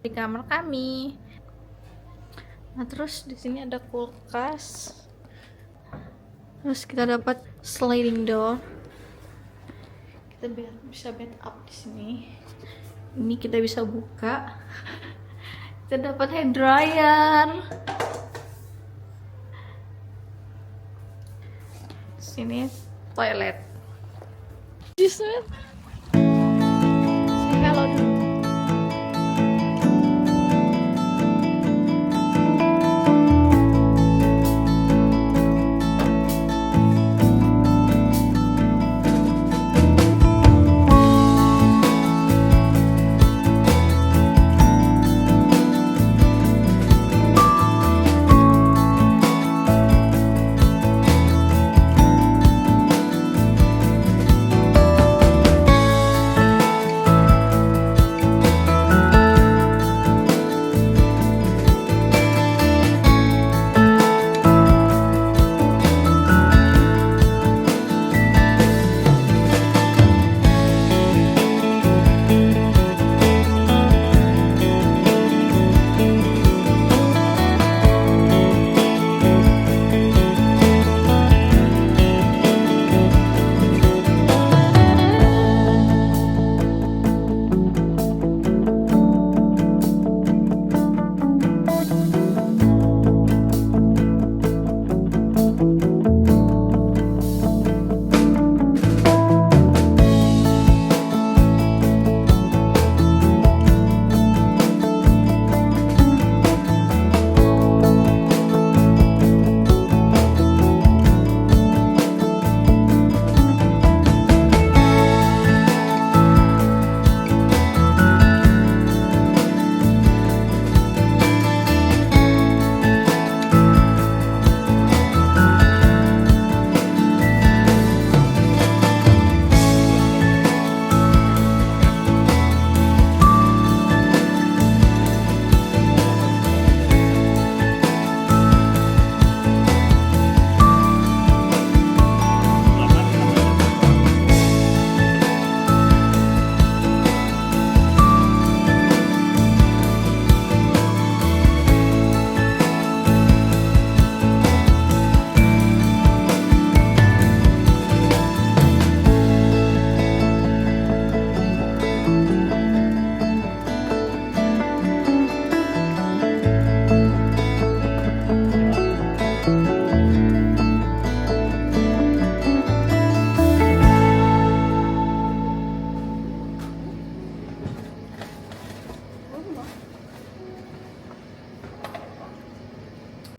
di kamar kami. Nah, terus di sini ada kulkas. Terus kita dapat sliding door. Kita bisa bed up di sini. Ini kita bisa buka. Kita dapat hair dryer. Sini toilet. Say hello dulu.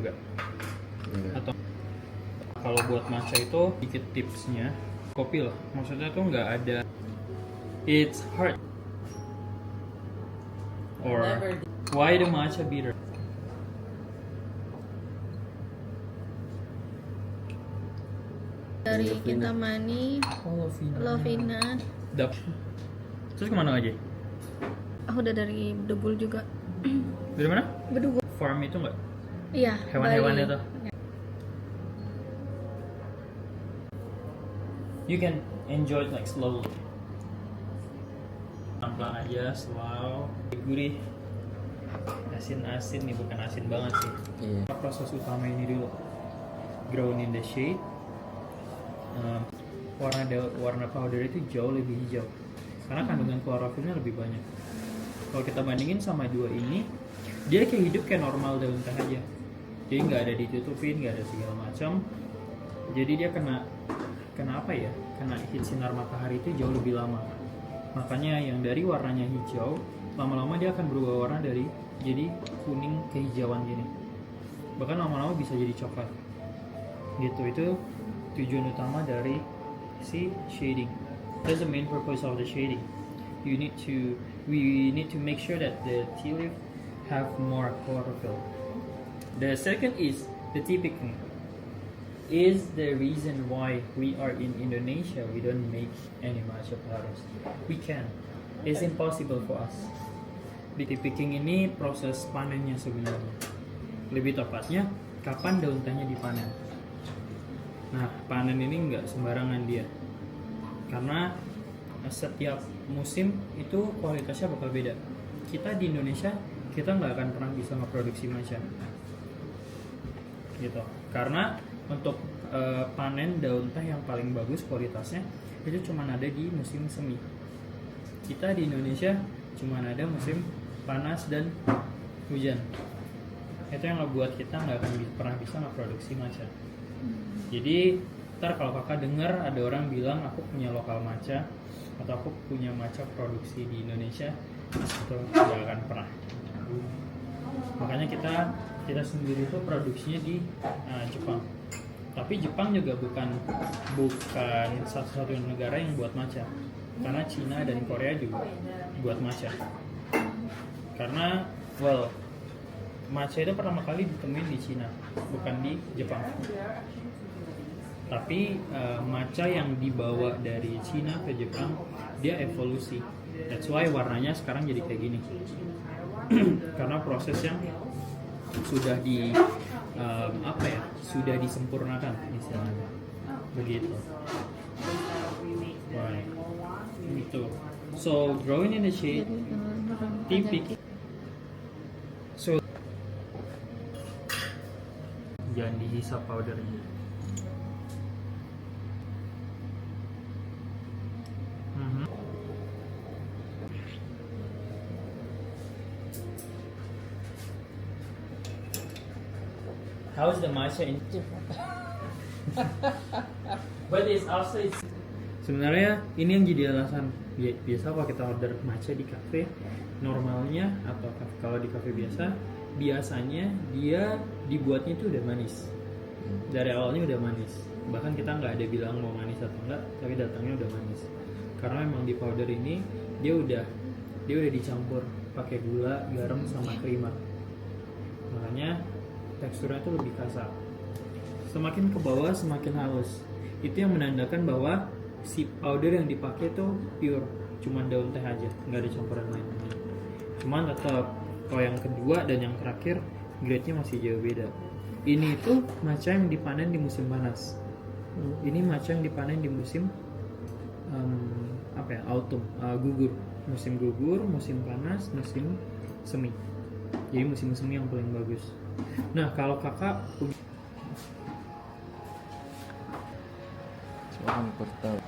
Enggak. Atau kalau buat matcha itu sedikit tipsnya, kopi lah. Maksudnya tuh nggak ada it's hard or why the matcha bitter. Dari Kintamani, Lovina. Terus kemana aja? Aku udah dari Bedugul juga. Dari mana? Bedugul. Farm itu nggak? Iya. Hewan-hewannya Bali. tuh. You can enjoy it like slowly. Pelan-pelan aja, slow. Gurih. Asin-asin nih, bukan asin banget sih. Iya. Proses utama ini dulu. Grown in the shade. Warna powder itu jauh lebih hijau karena kandungan klorofilnya lebih banyak. Kalau kita bandingin sama dua ini, dia kayak hidup kayak normal daun teh aja. Jadi nggak ada ditutupin, nggak ada segala macam. Jadi dia kena apa ya? Kena hit sinar matahari itu jauh lebih lama. Makanya yang dari warnanya hijau, lama-lama dia akan berubah warna dari jadi kuning kehijauan gini. Bahkan lama-lama bisa jadi coklat. Gitu, itu tujuan utama dari si shading. That's the main purpose of the shading. We need to make sure that the tea leaf have more chlorophyll. The second is the tea picking. Is the reason why we are in Indonesia we don't make any matcha powders. We can. It's impossible for us. Di tea picking ini proses panennya sebenarnya. Lebih tepatnya kapan daun tehnya dipanen. Nah, panen ini nggak sembarangan dia, karena setiap musim itu kualitasnya bakal beda. Kita di Indonesia kita nggak akan pernah bisa ngeproduksi matcha gitu. Karena untuk panen daun teh yang paling bagus kualitasnya itu cuma ada di musim semi. Kita di Indonesia cuma ada musim panas dan hujan. Itu yang ngebuat kita nggak akan pernah bisa ngeproduksi matcha. Jadi ntar kalau kakak dengar ada orang bilang aku punya lokal matcha atau aku punya matcha produksi di Indonesia, itu nggak akan pernah. Makanya kita sendiri itu produksinya di Jepang. Tapi Jepang juga bukan satu-satunya negara yang buat matcha, karena Cina dan Korea juga buat matcha. Karena matcha itu pertama kali ditemuin di Cina, bukan di Jepang. Tapi matcha yang dibawa dari Cina ke Jepang dia evolusi. That's why warnanya sekarang jadi kayak gini. Karena proses yang sudah sudah disempurnakan istilahnya. Begitu. Right. Gitu. So growing in the shade tipik. So jangan dihisap powdernya. How's the matcha in But it's also sebenarnya ini yang jadi alasan biasa kalau kita order matcha di cafe normalnya atau kalau di cafe biasanya dia dibuatnya itu udah manis. Dari awalnya udah manis. Bahkan kita nggak ada bilang mau manis atau enggak, tapi datangnya udah manis. Karena memang di powder ini dia udah dicampur pakai gula, garam sama creamer. Makanya teksturnya itu lebih kasar. Semakin ke bawah semakin halus. Itu yang menandakan bahwa si powder yang dipakai itu pure, cuman daun teh aja, nggak ada campuran lain-lain. Cuman tetap kalau yang kedua dan yang terakhir grade-nya masih jauh beda. Ini itu matcha yang dipanen di musim panas. Ini matcha yang dipanen di musim autumn, gugur. Musim gugur, musim panas, musim semi. Jadi musim semi yang paling bagus. Nah, kalau kakak pertama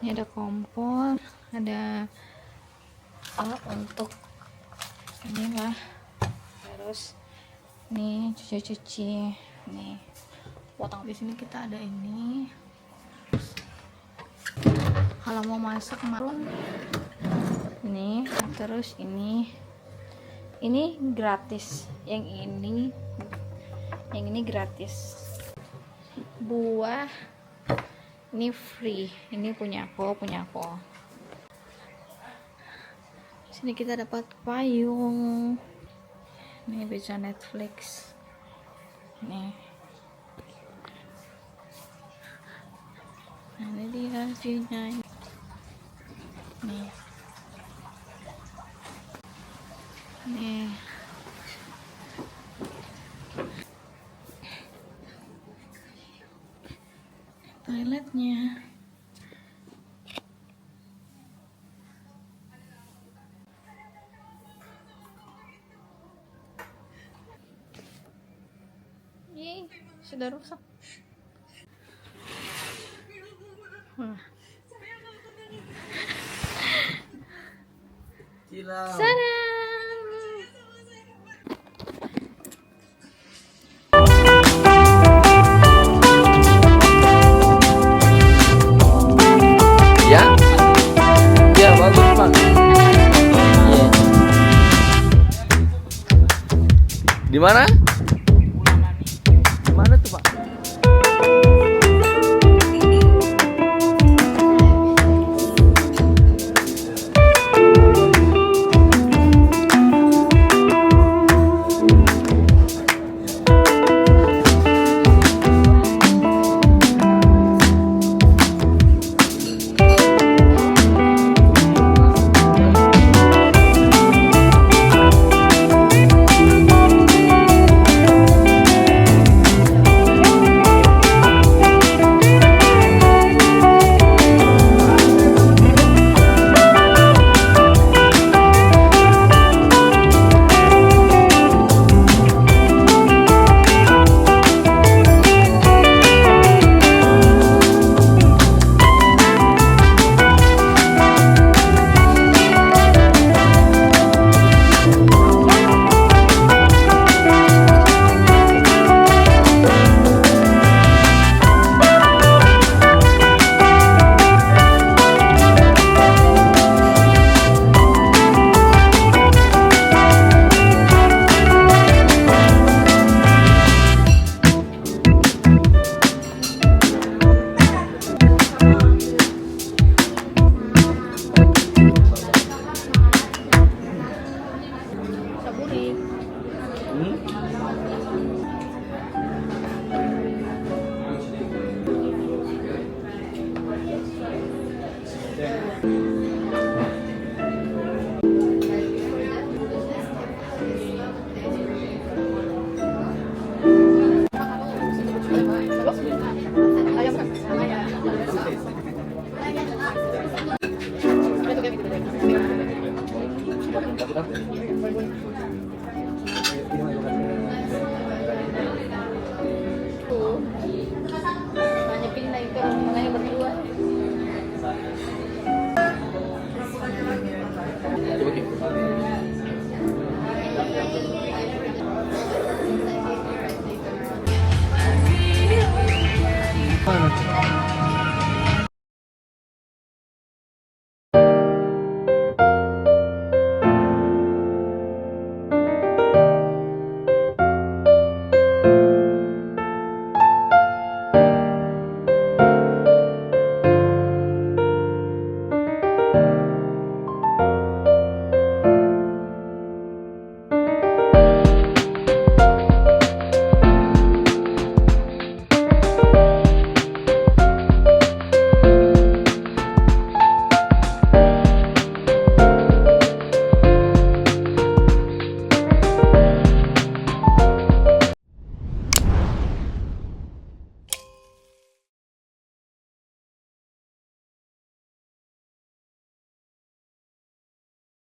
Ini ada kompor, ada untuk inilah, terus ini cuci nih potong. Di sini kita ada ini kalau mau masak marun ini, terus ini gratis, yang ini gratis. Buah ini free, ini punya aku. Sini kita dapat payung, ini bisa Netflix nih. Nah, ini dia view-nya nih. Toiletnya. Yeay, sudah rusak. Wah. Sarang. Ya bagus Pak. Iya. Di mana? Di mana tuh Pak? Hanya pindah itu makanya berdua. Mana?